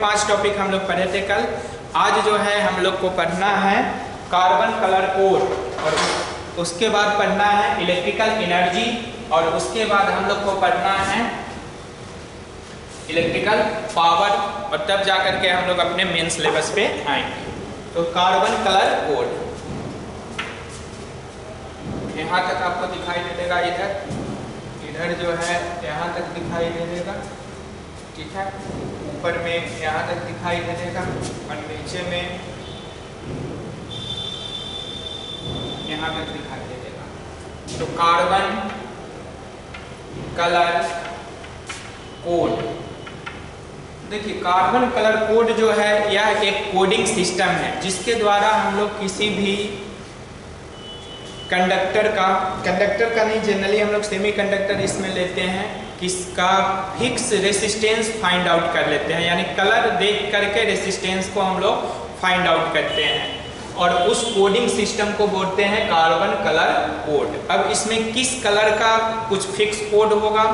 पांच टॉपिक हम लोग पढ़े थे कल। आज जो है हम लोग को पढ़ना है कार्बन कलर कोड, और उसके बाद पढ़ना है इलेक्ट्रिकल एनर्जी, और उसके बाद हम लोग को पढ़ना है इलेक्ट्रिकल पावर, और तब जा करके हम लोग अपने मेन सिलेबस पे आएंगे। तो कार्बन कलर कोड यहाँ तक आपको दिखाई दे देगा, इधर जो है यहाँ तक दिखाई दे देगा, ठीक है। ऊपर में यहाँ तक दिखाई दे देगा और नीचे में यहाँ तक दिखाई दे देगा। तो कार्बन कलर कोड, देखिए कार्बन कलर कोड जो है यह एक कोडिंग सिस्टम है जिसके द्वारा हम लोग किसी भी कंडक्टर का नहीं, जनरली हम लोग सेमी कंडक्टर इसमें लेते हैं, किसका फिक्स रेसिस्टेंस फाइंड आउट कर लेते हैं, यानी कलर देख करके रेसिस्टेंस को हम लोग फाइंड आउट करते हैं, और उस कोडिंग सिस्टम को बोलते हैं कार्बन कलर कोड। अब इसमें किस कलर का कुछ फिक्स कोड होगा,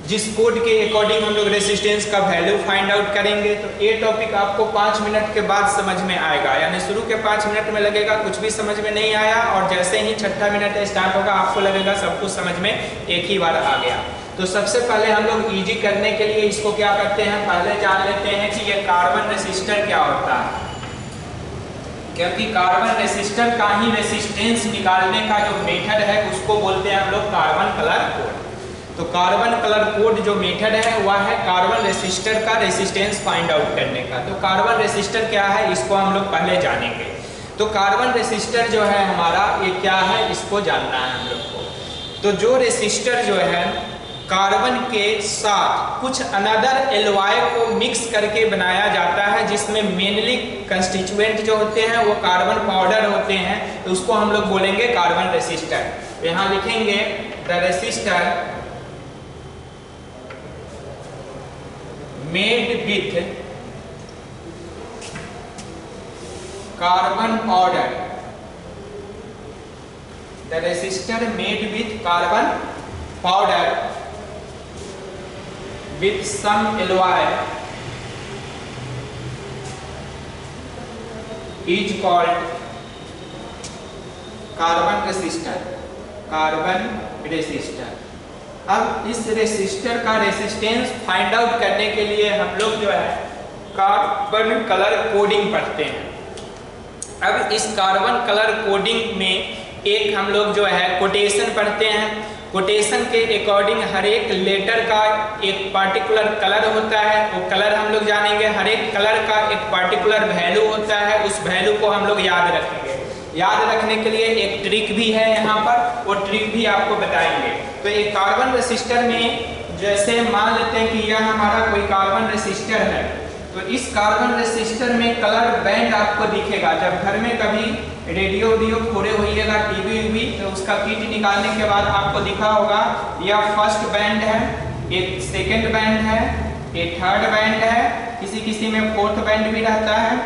जिस कोड के अकॉर्डिंग हम लोग रेसिस्टेंस का वैल्यू फाइंड आउट करेंगे। तो ये टॉपिक आपको 5 मिनट के बाद समझ में आएगा, यानी शुरू के 5 मिनट में लगेगा कुछ भी समझ में नहीं आया, और जैसे ही छठा मिनट स्टार्ट होगा आपको लगेगा सब कुछ समझ में एक ही बार आ गया। तो सबसे पहले हम लोग इजी करने के लिए इसको क्या करते हैं, पहले जान लेते हैं कि ये कार्बन रेसिस्टर क्या होता है, क्योंकि कार्बन रेसिस्टर का ही रेसिस्टेंस निकालने का जो मेथड है उसको बोलते हैं हम लोग कार्बन कलर कोड। तो कार्बन कलर कोड जो मेथड है वह है कार्बन रेसिस्टर का रेसिस्टेंस फाइंड आउट करने का। तो कार्बन रेसिस्टर क्या है इसको हम लोग पहले जानेंगे। तो कार्बन रेसिस्टर जो है हमारा ये क्या है इसको जानना है हम लोग को। तो जो रेसिस्टर जो है कार्बन के साथ कुछ अनदर एलॉय को मिक्स करके बनाया जाता है, जिसमें मेनली कंस्टिट्यूएंट जो होते हैं वो कार्बन पाउडर होते हैं, तो उसको हम लोग बोलेंगे कार्बन रेसिस्टर। तो यहाँ लिखेंगे the resistor made with carbon powder, the resistor made with carbon powder with some alloy is called carbon resistor, carbon resistor. अब इस रेसिस्टर का रेसिस्टेंस फाइंड आउट करने के लिए हम लोग जो है कार्बन कलर कोडिंग पढ़ते हैं। अब इस कार्बन कलर कोडिंग में एक हम लोग जो है कोटेशन पढ़ते हैं। कोटेशन के अकॉर्डिंग हर एक लेटर का एक पार्टिकुलर कलर होता है, वो कलर हम लोग जानेंगे। हर एक कलर का एक पार्टिकुलर वैल्यू होता है, उस वैल्यू को हम लोग याद रखेंगे। याद रखने के लिए एक ट्रिक भी है यहाँ पर, वो ट्रिक भी आपको बताएंगे। तो एक कार्बन रेसिस्टर में जैसे मान लेते हैं कि यह हमारा कोई कार्बन रेसिस्टर है, तो इस कार्बन रेसिस्टर में कलर बैंड आपको दिखेगा। जब घर में कभी रेडियो फोड़े होइएगा, टीवी, तो उसका किट निकालने के बाद आपको दिखा होगा यह फर्स्ट बैंड है, एक सेकेंड बैंड है, एक थर्ड बैंड है, किसी में फोर्थ बैंड भी रहता है।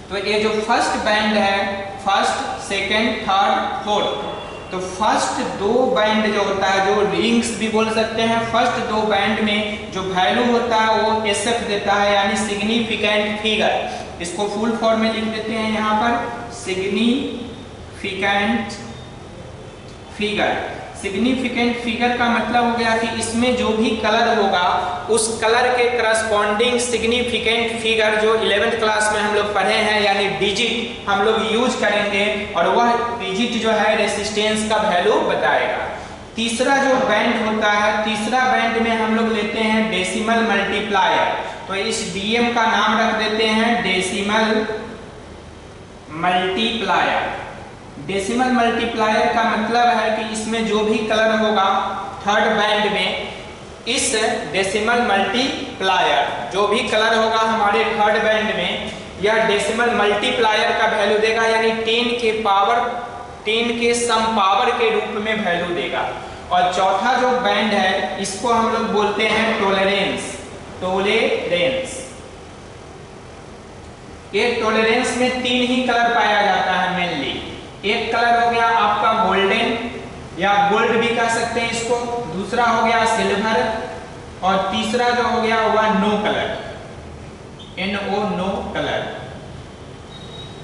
तो ये जो फर्स्ट बैंड है, फर्स्ट, सेकेंड, थर्ड, फोर्थ, तो फर्स्ट 2 बैंड जो होता है, जो रिंग्स भी बोल सकते हैं, फर्स्ट 2 बैंड में जो वैल्यू होता है वो SF देता है, यानी सिग्निफिकेंट फिगर। इसको फुल फॉर्म में लिख देते हैं यहाँ पर, सिग्निफिकेंट फिगर। सिग्निफिकेंट फिगर का मतलब हो गया कि इसमें जो भी कलर होगा उस कलर के करस्पॉन्डिंग सिग्निफिकेंट फिगर जो 11th क्लास में हम लोग पढ़े हैं, यानी डिजिट हम लोग यूज करेंगे, और वह डिजिट जो है रेसिस्टेंस का वैल्यू बताएगा। तीसरा जो बैंड होता है, तीसरा बैंड में हम लोग लेते हैं डेसिमल मल्टीप्लायर। तो इस DM का नाम रख देते हैं डेसिमल मल्टीप्लायर। डेसिमल मल्टीप्लायर का मतलब है कि इसमें जो भी कलर होगा थर्ड बैंड में, इस डेसिमल मल्टीप्लायर जो भी कलर होगा हमारे थर्ड बैंड में, यह डेसिमल मल्टीप्लायर का वैल्यू देगा, यानी 10 के सम पावर के रूप में वैल्यू देगा। और चौथा जो बैंड है इसको हम लोग बोलते हैं टॉलरेंस। ये टॉलरेंस में 3 ही कलर पाया जाता है मेनली। एक कलर हो गया आपका गोल्डन, या गोल्ड भी कह सकते हैं इसको, दूसरा हो गया सिल्वर, और तीसरा जो हो गया हुआ no colour, NO no colour.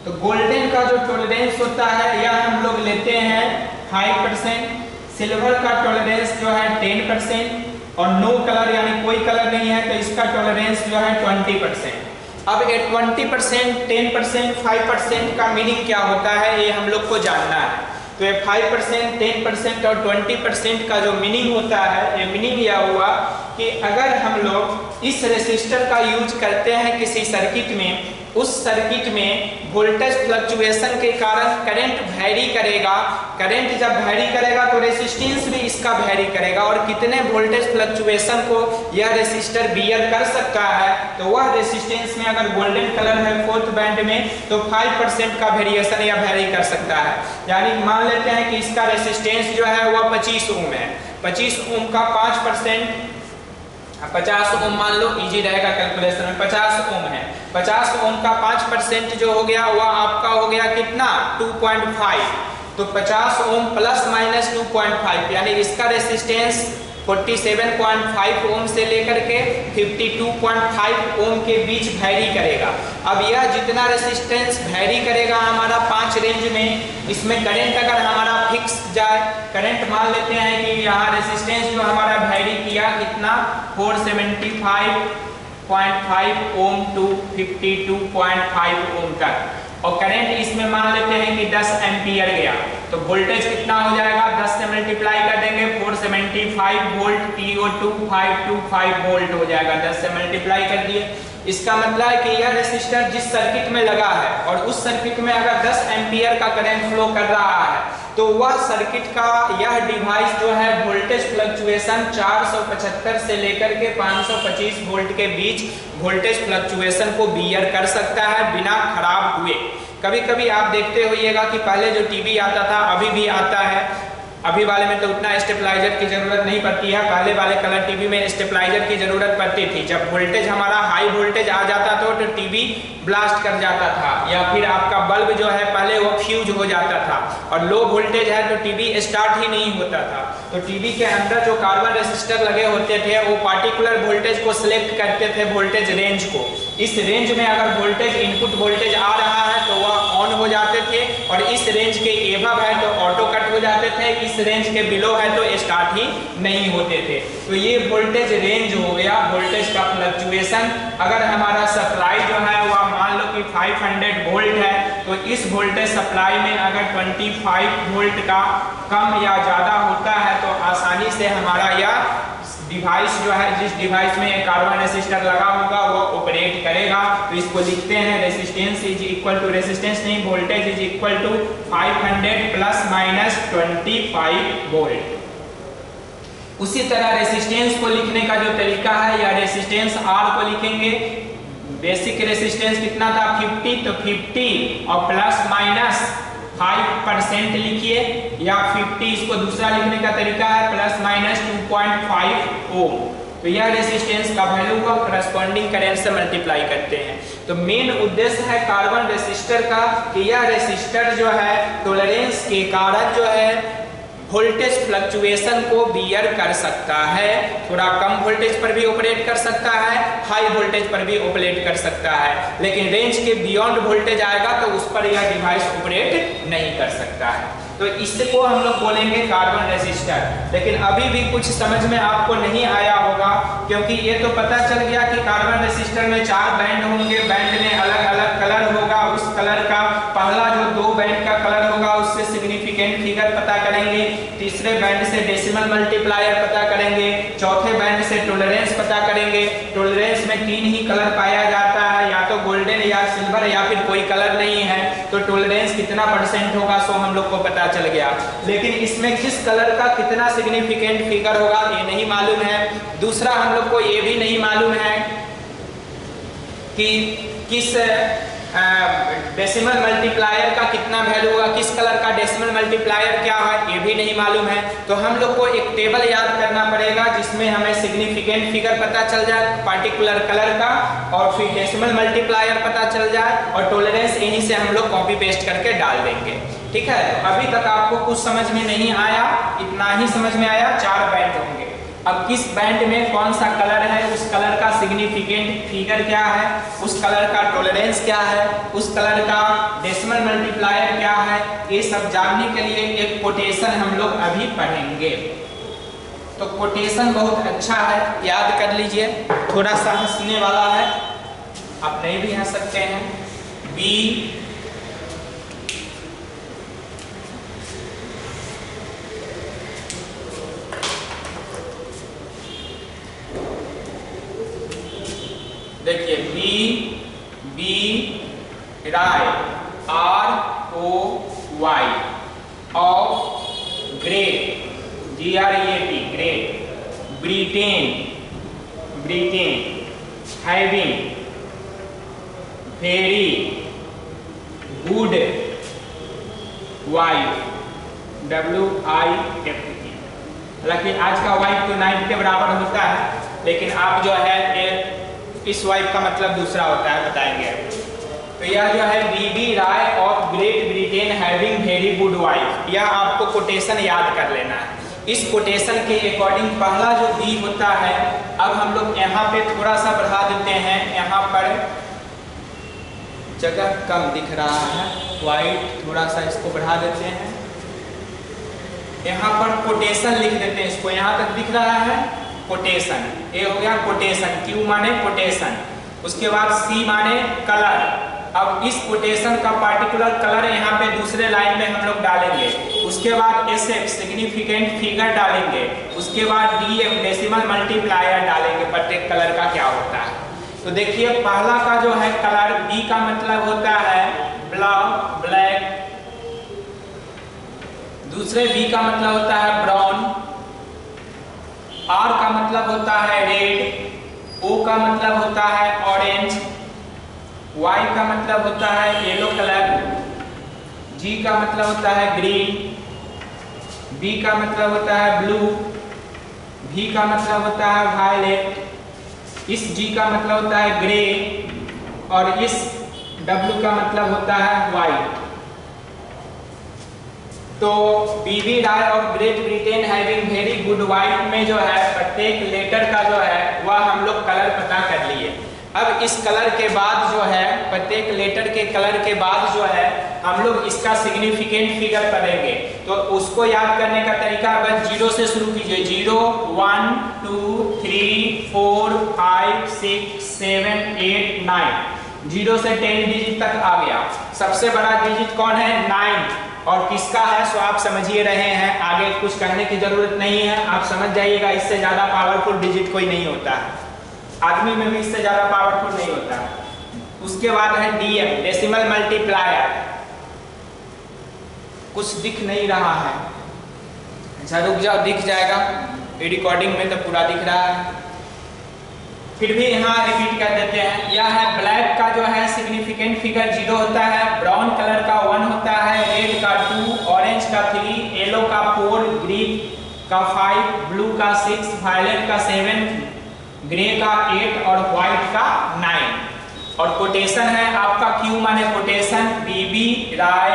तो गोल्डन का जो टॉलरेंस होता है यह हम लोग लेते हैं 5%, सिल्वर का टॉलरेंस जो है 10% और नो कलर यानी कोई कलर नहीं है तो इसका टॉलरेंस जो है 20%। अब ये 20%, 10%, 5% का मीनिंग क्या होता है ये हम लोग को जानना है। तो ये 5%, 10% और 20% का जो मीनिंग होता है, ये मीनिंग यह हुआ कि अगर हम लोग इस रेसिस्टर का यूज करते हैं किसी सर्किट में, उस सर्किट में वोल्टेज फ्लक्चुएशन के कारण करंट वैरी करेगा। करंट जब वैरी करेगा तो रेसिस्टेंस भी इसका वैरी करेगा, और कितने वोल्टेज फ्लक्चुएशन को यह रेसिस्टर बियर कर सकता है, तो वह रेसिस्टेंस में अगर गोल्डन कलर है 4th बैंड में तो 5% का वेरिएशन या वैरी कर सकता है। यानी मान लेते हैं कि इसका रेसिस्टेंस जो है वह 25 ओम है, 25 ओम का 5%, 50 ओम मान लो, इजी रहेगा कैलकुलेशन में, 50 ओम है, 50 ओम का 5% जो हो गया वह आपका हो गया कितना 2.5। तो 50 ओम प्लस माइनस 2.5 यानी इसका रेसिस्टेंस 47.5 ओम से लेकर के 52.5 ओम के बीच वैरी करेगा। अब यह जितना रेसिस्टेंस वैरी करेगा हमारा 5 रेंज में, इसमें करंट अगर हमारा फिक्स जाए, करंट मान लेते हैं कि यहाँ रेसिस्टेंस जो हमारा वैरी किया कितना 475.5 ओम टू 52.5 ओम तक, और करंट इसमें मान लेते हैं कि 10 एम्पियर गया, तो वोल्टेज कितना हो जाएगा 10 से मल्टीप्लाई कर देंगे 475 वोल्ट, TO2 525 वोल्ट हो जाएगा, 10 से मल्टीप्लाई कर दिए। इसका मतलब है कि यह रेसिस्टर जिस सर्किट में लगा है और उस सर्किट में अगर 10 एम्पियर का करंट फ्लो कर रहा है तो वह सर्किट का यह डिवाइस जो है वोल्टेज फ्लक्चुएशन 475 से लेकर के 525 वोल्ट के बीच वोल्टेज फ्लक्चुएशन को बियर कर सकता है बिना खराब हुए। कभी कभी आप देखते होइएगा कि पहले जो टीवी आता था, अभी भी आता है, अभी वाले में तो उतना स्टेबलाइजर की जरूरत नहीं पड़ती है, पहले वाले कलर टीवी में स्टेबलाइजर की जरूरत पड़ती थी। जब वोल्टेज हमारा हाई वोल्टेज आ जाता था तो टीवी ब्लास्ट कर जाता था, या फिर आपका बल्ब जो है पहले वो फ्यूज हो जाता था, और लो वोल्टेज है तो टीवी स्टार्ट ही नहीं होता था। तो टीवी के अंदर जो कार्बन रेसिस्टर लगे होते थे वो पार्टिकुलर वोल्टेज को सिलेक्ट करते थे, वोल्टेज रेंज को। इस रेंज में अगर वोल्टेज इनपुट वोल्टेज आ रहा है तो वह ऑन हो जाते थे, और इस रेंज के एबव है तो ऑटो कट हो जाते थे, इस रेंज के बिलो है तो स्टार्ट ही नहीं होते थे। तो ये वोल्टेज रेंज हो गया, वोल्टेज का फ्लक्चुएशन। अगर हमारा सप्लाई जो है वह मान लो कि 500 वोल्ट है, तो इस वोल्टेज सप्लाई में अगर 25 वोल्ट का कम या ज़्यादा होता है तो आसानी से हमारा यह डिवाइस जो है, जिस डिवाइस में कार्बन रेसिस्टर लगा होगा वो ऑपरेट करेगा। तो इसको लिखते हैं resistance is equal to, resistance नहीं, voltage is equal to 500 plus minus 25 volt. उसी तरह रेसिस्टेंस को लिखने का जो तरीका है, या रेसिस्टेंस R को लिखेंगे, बेसिक रेसिस्टेंस कितना था 50, तो 50 और प्लस माइनस 5% लिखिए, या 50 इसको दूसरा लिखने का तरीका है प्लस माइनस 2.5 ओम। तो यह रेसिस्टेंस का वैल्यू को करस्पॉन्डिंग करंट से मल्टीप्लाई करते हैं। तो मेन उद्देश्य है कार्बन रेसिस्टर का कि यह रेसिस्टर जो है टॉलरेंस के कारण जो है वोल्टेज फ्लक्चुएशन को बियर कर सकता है, थोड़ा कम वोल्टेज पर भी ऑपरेट कर सकता है, हाई वोल्टेज पर भी ऑपरेट कर सकता है, लेकिन रेंज के बियॉन्ड वोल्टेज आएगा तो उस पर यह डिवाइस ऑपरेट नहीं कर सकता है। तो इसको हम लोग बोलेंगे कार्बन रेसिस्टर। लेकिन अभी भी कुछ समझ में आपको नहीं आया होगा, क्योंकि ये तो पता चल गया कि कार्बन रेसिस्टर में 4 बैंड होंगे, बैंड में अलग अलग कलर होगा, उस कलर का पहला जो 2 बैंड का कलर होगा उससे सिग्निफिकेंट फिगर पता करेंगे, तीसरे बैंड से डेसिमल मल्टीप्लायर पता करेंगे, चौथे बैंड से टॉलरेंस पता करेंगे। टॉलरेंस में 3 ही कलर पाया जाता है, या तो गोल्डन या सिल्वर या फिर कोई कलर नहीं है, तो टॉलरेंस कितना % होगा सो हम लोग को पता चल गया। लेकिन इसमें किस कलर का कितना सिग्निफिकेंट फिगर होगा ये नहीं मालूम है। दूसरा हम लोग को ये भी नहीं मालूम है कि किस डेसिमल मल्टीप्लायर का कितना वैल्यू होगा, किस कलर का डेसिमल मल्टीप्लायर क्या है ये भी नहीं मालूम है। तो हम लोग को एक टेबल याद करना पड़ेगा जिसमें हमें सिग्निफिकेंट फिगर पता चल जाए पार्टिकुलर कलर का, और फिर डेसिमल मल्टीप्लायर पता चल जाए, और टॉलरेंस यहीं से हम लोग कॉपी पेस्ट करके डाल देंगे। ठीक है, तो अभी तक आपको कुछ समझ में नहीं आया, इतना ही समझ में आया, 4 बैंड होंगे। अब किस बैंड में कौन सा कलर है, उस कलर का सिग्निफिकेंट फिगर क्या है, उस कलर का टॉलरेंस क्या है, उस कलर का डेसिमल मल्टीप्लायर क्या है, ये सब जानने के लिए एक कोटेशन हम लोग अभी पढ़ेंगे। तो कोटेशन बहुत अच्छा है, याद कर लीजिए, थोड़ा सा हंसने वाला है, आप नहीं भी हंस सकते हैं। बी देखिए B Roy ROY of great GREAT great Britain having very good wife WIFE। हालांकि आज का वाइफ तो 9 के बराबर होता है, लेकिन आप जो है इस वाइफ का मतलब दूसरा होता है, बताएंगे। तो यह जो है BB Roy of great Britain having very good wife, यह आपको कोटेशन याद कर लेना है। इस कोटेशन के अकॉर्डिंग पहला जो बी होता है, अब हम लोग यहाँ पे थोड़ा सा बढ़ा देते हैं, यहाँ पर जगह कम दिख रहा है, वाइट थोड़ा सा इसको बढ़ा देते हैं, यहाँ पर कोटेशन लिख देते हैं, इसको यहाँ तक दिख रहा है कोटेशन, ए हो गया कोटेशन, Q माने कोटेशन, उसके बाद C माने कलर। अब इस कोटेशन का पार्टिकुलर कलर यहाँ पे दूसरे लाइन में हम लोग डालेंगे, उसके बाद SF सिग्निफिकेंट फिगर डालेंगे, उसके बाद DF डेसिमल मल्टीप्लायर डालेंगे, प्रत्येक कलर का क्या होता है। तो देखिए पहला का जो है कलर B का मतलब होता है ब्लैक, दूसरे B का मतलब होता है ब्राउन, R का मतलब होता है रेड, O का मतलब होता है ऑरेंज, Y का मतलब होता है येलो कलर, G का मतलब होता है ग्रीन, B का मतलब होता है ब्लू, V का मतलब होता है वायलेट, इस G का मतलब होता है ग्रे, और इस W का मतलब होता है व्हाइट। तो BB राय और great Britain having very good wife में जो है प्रत्येक लेटर का जो है वह हम लोग कलर पता कर लिए। अब इस कलर के बाद जो है प्रत्येक लेटर के कलर के बाद जो है हम लोग इसका सिग्निफिकेंट फिगर पढ़ेंगे। तो उसको याद करने का तरीका बस 0 से शुरू कीजिए, 0 1 2 3 4 5 6 7 8 9, 0 से 10 डिजिट तक आ गया। सबसे बड़ा डिजिट कौन है? 9, और किसका है सो आप समझिए रहे हैं, आगे कुछ कहने की जरूरत नहीं है, आप समझ जाइएगा। इससे ज्यादा पावरफुल डिजिट कोई नहीं होता है, आदमी में भी इससे ज्यादा पावरफुल नहीं होता है। उसके बाद है DF डेसिमल मल्टीप्लायर, कुछ दिख नहीं रहा है, अच्छा रुक जाओ दिख जाएगा, रिकॉर्डिंग में तो पूरा दिख रहा है, फिर भी यहाँ रिपीट कर देते हैं। यह है ब्लैक का जो है सिग्निफिकेंट फिगर 0 होता है, ब्राउन कलर का 1 होता है, रेड का 2, ऑरेंज का 3, येलो का 4, ग्रीन का 5, ब्लू का 6, वायलेट का 7, ग्रे का 8 और व्हाइट का 9। और कोटेशन है आपका Q माने quotation, BB Roy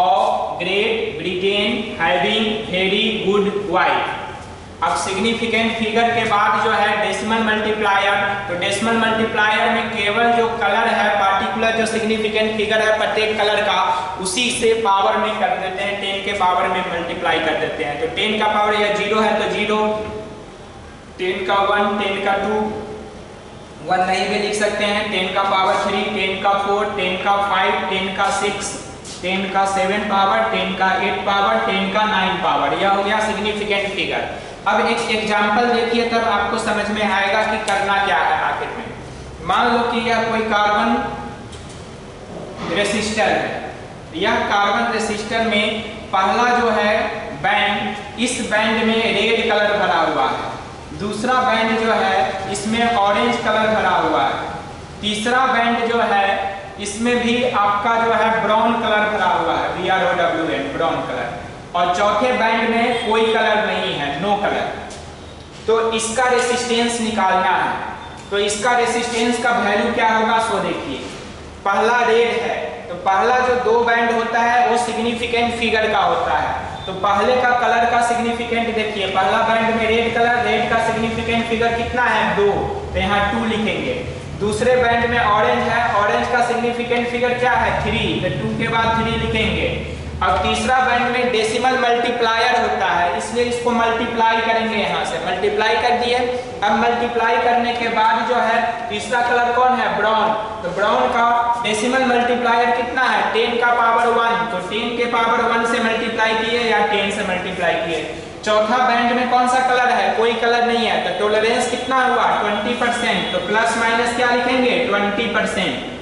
of great Britain having very good wife. अब सिग्निफिकेंट फिगर के बाद जो है डेसिमल मल्टीप्लायर, तो डेसिमल मल्टीप्लायर में केवल जो कलर है पार्टिकुलर जो सिग्निफिकेंट फिगर है प्रत्येक कलर का उसी से पावर में कर देते हैं, 10 के पावर में मल्टीप्लाई कर देते हैं। तो 10 का पावर या 0 है तो 0, 10 का 1, 10 का 2, 1 नहीं भी लिख सकते हैं, 10 का पावर 3, 10 का 4, 10 का 5, 10 का 6, 10 का 7 पावर, 10 का 8 पावर, 10 का 9 पावर, यह हो गया सिग्निफिकेंट फिगर। अब एक एग्जाम्पल देखिए तब आपको समझ में आएगा कि करना क्या है आखिर में। मान लो कि यह कोई कार्बन रेसिस्टर है, यह कार्बन रेसिस्टर में पहला जो है बैंड, इस बैंड में रेड कलर भरा हुआ है, दूसरा बैंड जो है इसमें ऑरेंज कलर भरा हुआ है, तीसरा बैंड जो है इसमें भी आपका जो है ब्राउन कलर भरा हुआ है, BROWN ब्राउन कलर, और चौथे बैंड में कोई कलर नहीं है, नो कलर। तो इसका रेसिस्टेंस निकालना है, तो इसका रेसिस्टेंस का वैल्यू क्या होगा सो देखिए। पहला रेड है तो पहला जो 2 बैंड होता है वो सिग्निफिकेंट फिगर का होता है, तो पहले का कलर का सिग्निफिकेंट देखिए, पहला बैंड में रेड कलर, रेड का सिग्निफिकेंट फिगर कितना है 2, तो यहाँ 2 लिखेंगे। दूसरे बैंड में ऑरेंज है, ऑरेंज का सिग्निफिकेंट फिगर क्या है 3, तो 2 के बाद 3 लिखेंगे। अब तीसरा बैंड में डेसिमल मल्टीप्लायर होता है, इसलिए इसको मल्टीप्लाई करेंगे, यहाँ से मल्टीप्लाई कर दिए। अब मल्टीप्लाई करने के बाद जो है तीसरा कलर कौन है ब्राउन, तो ब्राउन का डेसिमल मल्टीप्लायर कितना है 10 का पावर 1, तो 10 के पावर 1 से मल्टीप्लाई किए या 10 से मल्टीप्लाई किए। चौथा बैंड में कौन सा कलर है, कोई कलर नहीं है, तो टॉलरेंस कितना हुआ 20%, तो प्लस माइनस क्या लिखेंगे 20%।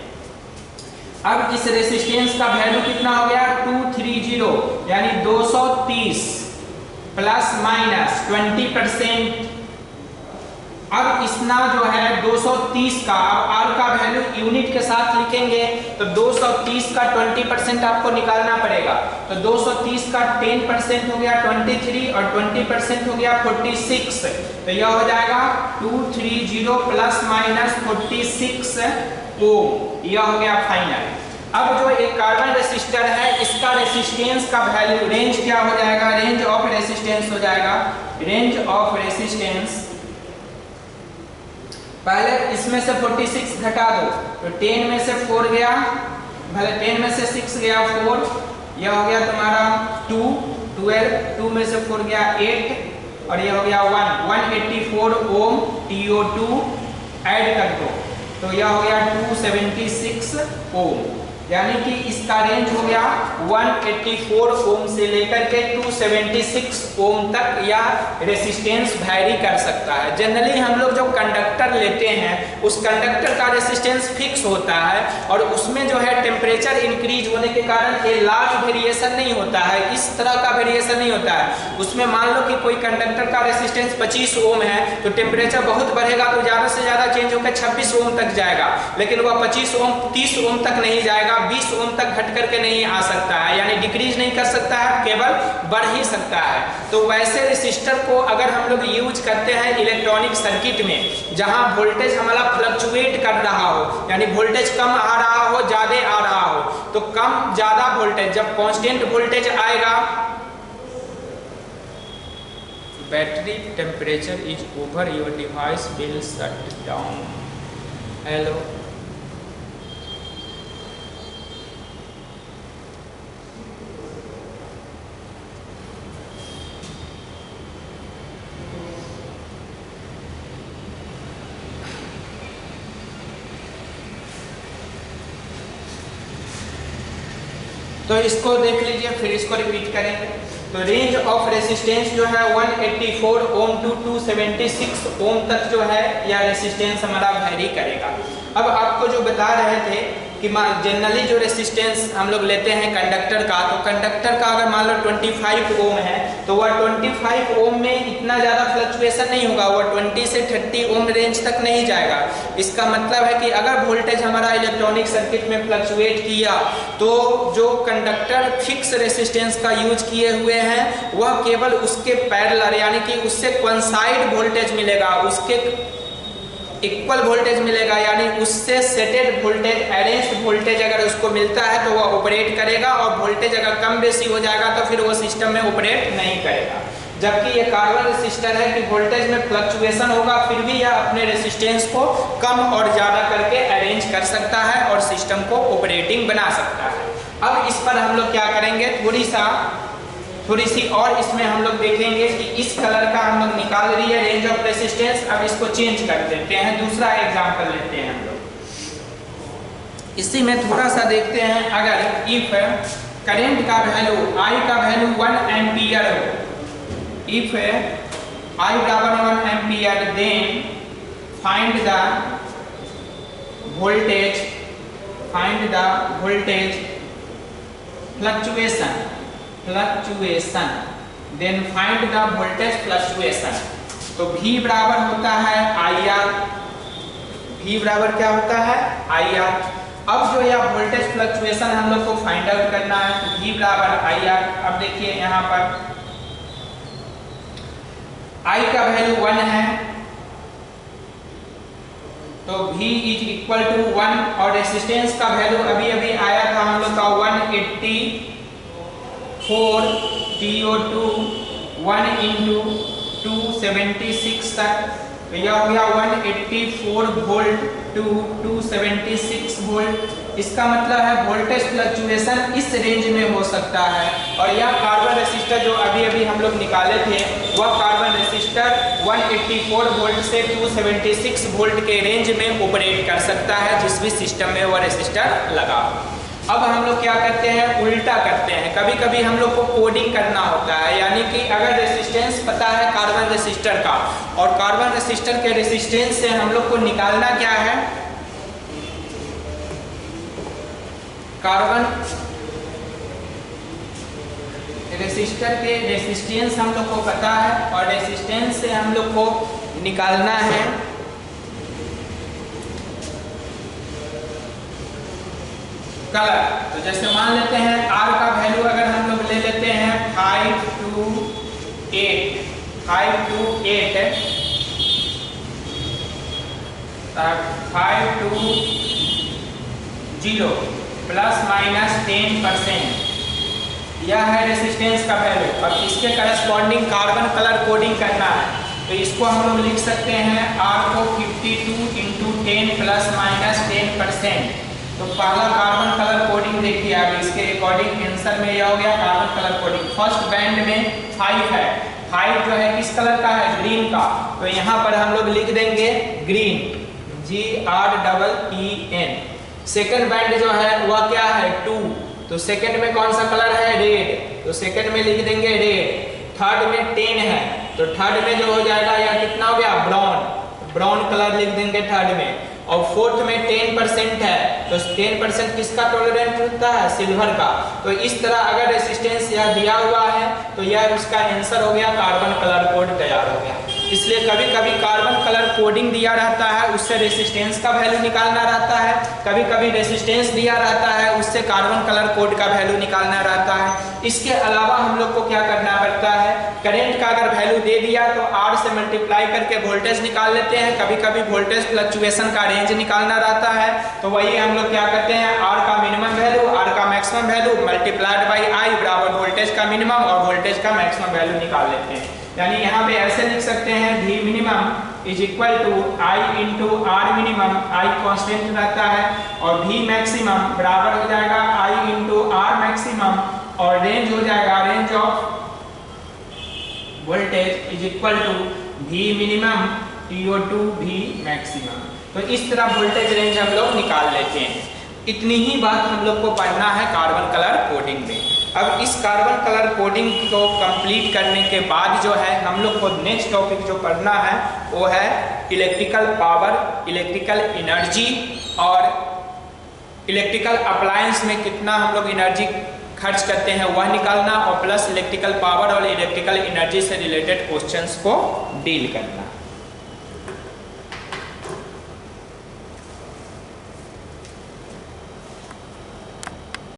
अब इस रेसिस्टेंस का वैल्यू कितना हो गया 230, यानी 230 प्लस माइनस 20%। अब इसना जो है 230 का, अब आर का वैल्यू यूनिट के साथ लिखेंगे, तो 230 का 20% आपको निकालना पड़ेगा, तो 230 का 10% हो गया 23 और 20% हो गया 46, तो यह हो जाएगा 230 प्लस माइनस 46 ओम, यह हो गया फाइनल। अब जो एक कार्बन रेसिस्टर है इसका रेसिस्टेंस का वैल्यू रेंज क्या हो जाएगा, रेंज ऑफ रेसिस्टेंस हो जाएगा, रेंज ऑफ रेसिस्टेंस। पहले इसमें से 46 घटा दो, तो 10 में से 4 गया, भले 10 में से 6 गया 4, यह हो गया तुम्हारा 2, 12, 2 में से 4 गया 8 और यह हो गया 1, 184 ओम TO2 ऐड कर दो, तो यह हो गया 276 ओम, यानी कि इसका रेंज हो गया 184 ओम से लेकर के 276 ओम तक या रेसिस्टेंस वैरी कर सकता है। जनरली हम लोग जो कंडक्टर लेते हैं उस कंडक्टर का रेसिस्टेंस फिक्स होता है और उसमें जो है टेम्परेचर इंक्रीज होने के कारण ये लार्ज वेरिएशन नहीं होता है, इस तरह का वेरिएशन नहीं होता है। उसमें मान लो कि कोई कंडक्टर का रेसिस्टेंस 25 ओम है तो टेम्परेचर बहुत बढ़ेगा तो ज़्यादा से ज़्यादा चेंज होकर 26 ओम तक जाएगा, लेकिन वह 25 ओम 30 ओम तक नहीं जाएगा, 20 ओम तक घट करके नहीं आ सकता है, यानी डिक्रीज नहीं कर सकता है, केवल बढ़ ही सकता है। तो वैसे रेसिस्टर को अगर हम लोग यूज करते हैं इलेक्ट्रॉनिक सर्किट में जहां वोल्टेज हमारा फ्लक्चुएट कर रहा हो, यानी वोल्टेज कम आ रहा हो ज्यादा आ रहा हो, तो कम ज्यादा वोल्टेज, जब कांस्टेंट वोल्टेज आएगा, battery temperature is over, your device will shut down. Hello, तो इसको देख लीजिए, फिर इसको रिपीट करेंगे। तो रेंज ऑफ रेसिस्टेंस जो है 184 ओम टू 276 ओम तक जो है या रेसिस्टेंस हमारा वैरी करेगा। अब आपको जो बता रहे थे कि जनरली जो रेसिस्टेंस हम लोग लेते हैं कंडक्टर का, तो कंडक्टर का अगर मान लो 25 ओम है तो वह 25 ओम में इतना ज़्यादा फ्लक्चुएशन नहीं होगा, वह 20 से 30 ओम रेंज तक नहीं जाएगा। इसका मतलब है कि अगर वोल्टेज हमारा इलेक्ट्रॉनिक सर्किट में फ्लक्चुएट किया तो जो कंडक्टर फिक्स रेसिस्टेंस का यूज किए हुए हैं वह केवल उसके पैरेलल, यानी कि उससे कोइंसाइड वोल्टेज मिलेगा, उसके इक्वल वोल्टेज मिलेगा, यानी उससे सेटेड वोल्टेज, अरेंज्ड वोल्टेज अगर उसको मिलता है तो वह ऑपरेट करेगा, और वोल्टेज अगर कम बेसी हो जाएगा तो फिर वो सिस्टम में ऑपरेट नहीं करेगा। जबकि ये कार्बन रेसिस्टर है कि वोल्टेज में फ्लक्चुएशन होगा फिर भी यह अपने रेसिस्टेंस को कम और ज़्यादा करके अरेंज कर सकता है और सिस्टम को ऑपरेटिंग बना सकता है। अब इस पर हम लोग क्या करेंगे, थोड़ी सी और इसमें हम लोग देखेंगे कि इस कलर का हम लोग निकाल रही है रेंज ऑफ रेसिस्टेंस। अब इसको चेंज कर देते हैं, दूसरा एग्जांपल लेते हैं हम लोग। इसी में थोड़ा सा देखते हैं, अगर इफ करंट का वैल्यू I का वैल्यू 1 एम्पियर हो, इफ I बराबर 1 ampere, then find the voltage fluctuation, then find the voltage fluctuation. तो V बराबर होता है IR, V बराबर क्या होता है IR। अब जो यह वोल्टेज फ्लक्चुएशन हम लोग को फाइंड आउट करना है, तो V बराबर IR। अब देखिए यहाँ पर I का वैल्यू 1 है तो V इज इक्वल टू 1, और रेसिस्टेंस का वैल्यू अभी अभी आया था हम लोग का 184 TO2 1 इंटू 276 तक, तो यह हो गया 184 वोल्ट टू 276 वोल्ट। इसका मतलब है वोल्टेज फ्लक्चुएशन इस रेंज में हो सकता है। और यह कार्बन रेसिस्टर जो अभी अभी हम लोग निकाले थे, वह कार्बन रेसिस्टर 184 वोल्ट से 276 वोल्ट के रेंज में ऑपरेट कर सकता है जिस भी सिस्टम में वह रेसिस्टर लगा। अब हम लोग क्या करते हैं, उल्टा करते हैं। कभी कभी हम लोग को कोडिंग करना होता है, यानी कि अगर रेसिस्टेंस पता है कार्बन रेसिस्टर का, और कार्बन रेसिस्टर के रेसिस्टेंस से हम लोग को निकालना क्या है, कार्बन रेसिस्टर के रेसिस्टेंस हम लोग को पता है, और रेसिस्टेंस से हम लोग को निकालना है कलर। तो जैसे मान लेते हैं R का वैल्यू अगर हम लोग ले लेते हैं 5 to 8 5 to 0 प्लस माइनस 10%, यह है रेसिस्टेंस का वैल्यू। अब इसके करस्पॉन्डिंग कार्बन कलर कोडिंग करना है, तो इसको हम लोग लिख सकते हैं R को 52 इंटू 10 प्लस माइनस 10%। तो पहला कार्बन कलर कोडिंग देखिए, अब इसके अकॉर्डिंग आंसर में यह हो गया carbon colour coding. First band में 5 है, 5 जो है किस कलर का है, ग्रीन का, तो यहाँ पर हम लोग लिख देंगे ग्रीन, GREEN। सेकंड बैंड जो है वह क्या है, 2, तो सेकंड में कौन सा कलर है, रेड, तो सेकंड में लिख देंगे रेड। थर्ड में 10 है, तो थर्ड में जो हो जाएगा यह कितना हो गया, ब्राउन, ब्राउन कलर लिख देंगे थर्ड में। और फोर्थ में 10% है, तो 10% किसका टॉलरेंट होता है, सिल्वर का। तो इस तरह अगर रेसिस्टेंस यह दिया हुआ है तो यह उसका आंसर हो गया, कार्बन कलर कोड तैयार हो गया। इसलिए कभी कभी कार्बन कलर कोडिंग दिया रहता है, उससे रेसिस्टेंस का वैल्यू निकालना रहता है, कभी कभी रेसिस्टेंस दिया रहता है, उससे कार्बन कलर कोड का वैल्यू निकालना रहता है। इसके अलावा हम लोग को क्या करना पड़ता है, करंट का अगर वैल्यू दे दिया तो R से मल्टीप्लाई करके वोल्टेज निकाल लेते हैं। कभी कभी वोल्टेज फ्लक्चुएशन का रेंज निकालना रहता है, तो वही हम लोग क्या करते हैं, R का मिनिमम वैल्यू, R का maximum value multiplied by I बराबर वोल्टेज का मिनिमम और वोल्टेज का मैक्सिमम वैल्यू निकाल लेते हैं। यानी यहाँ पे ऐसे लिख सकते हैं, V minimum is equal to I into R minimum, I constant रहता है, और V मैक्सिमम बराबर हो जाएगा I इंटू R मैक्सिमम, और रेंज हो जाएगा, range of voltage is equal to V minimum TO2 V maximum. तो इस तरह वोल्टेज रेंज हम लोग निकाल लेते हैं। इतनी ही बात हम लोग को पढ़ना है कार्बन कलर कोडिंग में। अब इस कार्बन कलर कोडिंग को कंप्लीट करने के बाद जो है हम लोग को नेक्स्ट टॉपिक जो पढ़ना है वो है इलेक्ट्रिकल पावर, इलेक्ट्रिकल एनर्जी, और इलेक्ट्रिकल अप्लायंस में कितना हम लोग एनर्जी खर्च करते हैं वह निकालना, और प्लस इलेक्ट्रिकल पावर और इलेक्ट्रिकल एनर्जी से रिलेटेड क्वेश्चंस को डील करना।